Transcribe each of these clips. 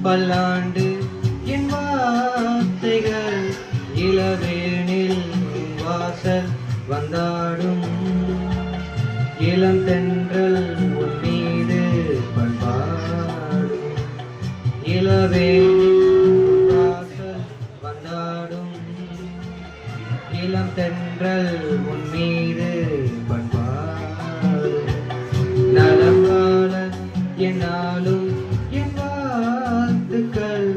பல்லாண்டு என் வார்த்தைகள் இளவேனில் வாசல் வந்தாடும் இளம் தென்றல் உன் மீது பண்பாடும் இளவேனில் வாசல் வந்தாடும் இளம் தென்றல் உன் மீது பண்பாடும் நலங்கால என்னாலும் என் வாழ்த்துக்கள்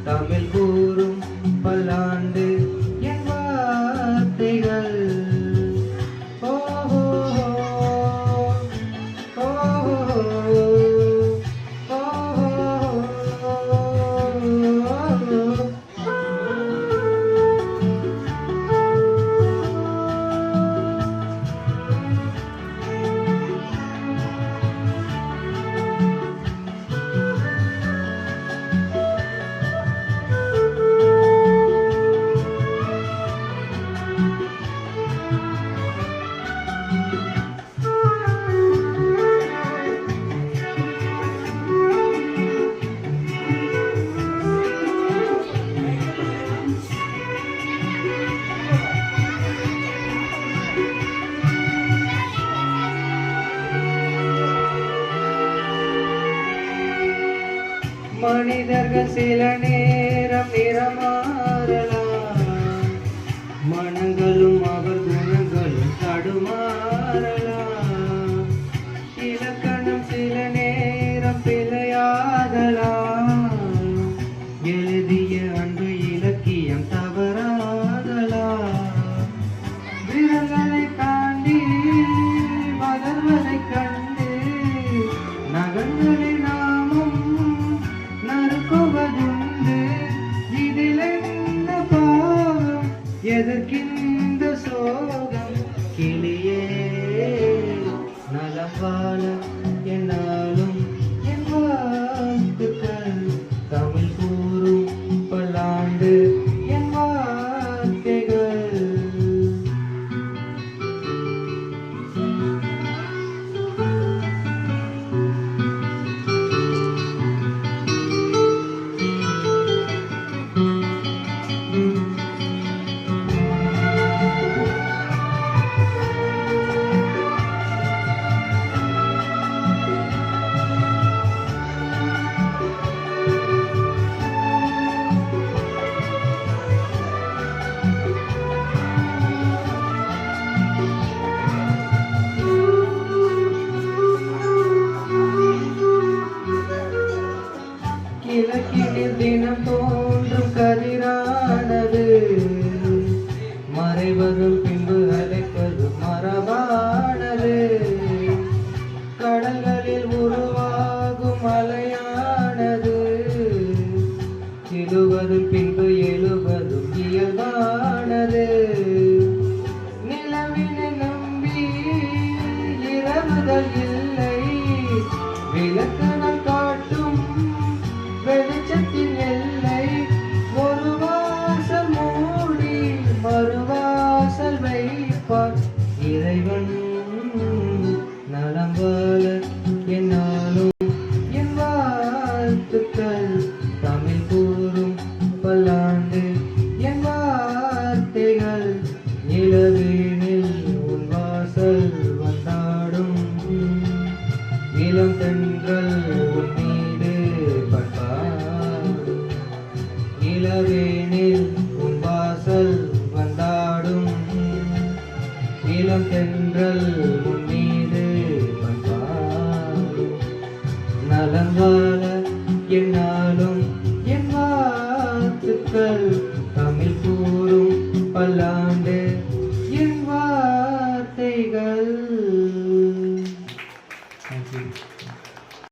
தமிழ் கூறும் பல்லாண்டு என் வார்த்தைகள் மனிதர்கள் சில நேரம் நிறமாறலாம், மனங்களும் அவர் குணங்களும் தடுமாறலாம். இலக்கணம் சில நேரம் பிழையாகலாம், எழுதிய அன்பு இலக்கியம் தவறாகலாம். விரல்களை தாண்டி வளர்வதை கண்டு நகங்களை நாமும் நறுக்குவதுண்டு. இதில் என்ன பாவம், எதற்கிந்த சோகம்? கிளியே நலம் வாழ என்னாலும் என் வாழ்த்துக்கள் தமிழ் கூறும் பல்லாண்டு என் வார்த்தைகள். கிழக்கினில் தினம் தோன்றும் கதிரானது மறைவதும் பின்பு அழைப்பதும் மரபானது. கடல்களில் உருவாகும் அலையானது எழுவதும் பின்பு எழுவதும் இயல்பானது. நிலவினை நம்பி இரவுகள் இல்லை, விளக்கணம் காட்டும் வெளிச்சத்தின் எல்லை. ஒரு வாசல் மூடி மறுவாசல் வைப்பார் இறைவன். நலம் வாழ என்னாலும் என் வாழ்த்துக்கள் தமிழ் கூறும் பல்லாண்டு என் வார்த்தைகள். நிலவேனில் உன் வாசல் வந்தாடும் இளம் தென்றல் உன் மீது பண்பாடும். இளவேனில் உன் வாசல் வந்தாடும் இளம் தென்றல் உன் மீது பண்பாடும். நலம் வாழ என்னா